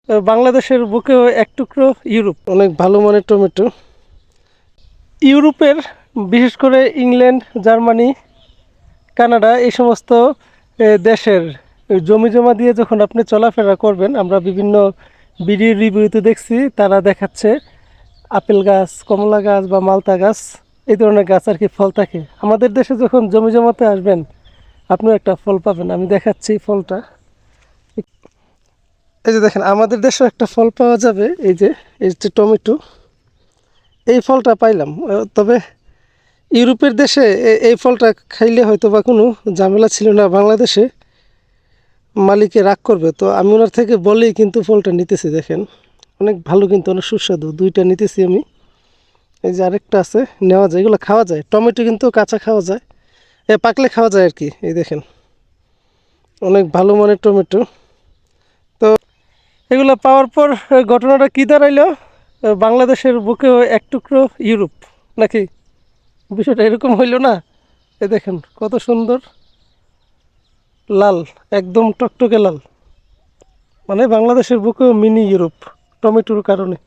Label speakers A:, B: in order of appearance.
A: বাংলাদেশের বুকেও এক টুকরো ইউরোপ। অনেক ভালো মানের টমেটো। ইউরোপের বিশেষ করে ইংল্যান্ড, জার্মানি, কানাডা এই সমস্ত দেশের জমি জমা দিয়ে যখন আপনি চলাফেরা করবেন, আমরা বিভিন্ন ভিডিও রিভিউতে দেখছি তারা দেখাচ্ছে আপেল গাছ, কমলা গাছ বা মালতা গাছ, এই ধরনের গাছ আর কি ফল থাকে। আমাদের দেশে যখন জমি জমাতে আসবেন আপনিও একটা ফল পাবেন। আমি দেখাচ্ছি ফলটা। এই যে দেখেন, আমাদের দেশেও একটা ফল পাওয়া যাবে। এই যে টমেটো, এই ফলটা পাইলাম। তবে ইউরোপের দেশে এই ফলটা খাইলে হয়তো বা কোনো ঝামেলা ছিল না, বাংলাদেশে মালিকে রাগ করবে। তো আমি ওনার থেকে বলেই কিন্তু ফলটা নিতেছি। দেখেন অনেক ভালো, কিন্তু অনেক সুস্বাদু। দুইটা নিতেছি আমি। এই যে আরেকটা আছে, নেওয়া যায়, এগুলো খাওয়া যায়। টমেটো কিন্তু কাঁচা খাওয়া যায়, পাকলে খাওয়া যায় আর কি। এই দেখেন অনেক ভালো মানের টমেটো। তো এগুলো পাওয়ার পর ঘটনাটা কী দাঁড়াইলো, বাংলাদেশের বুকেও এক টুকরো ইউরোপ নাকি, বিষয়টা এরকম হইল না? এ দেখেন কত সুন্দর লাল, একদম টকটকে লাল। মানে বাংলাদেশের বুকেও মিনি ইউরোপ টমেটোর কারণে।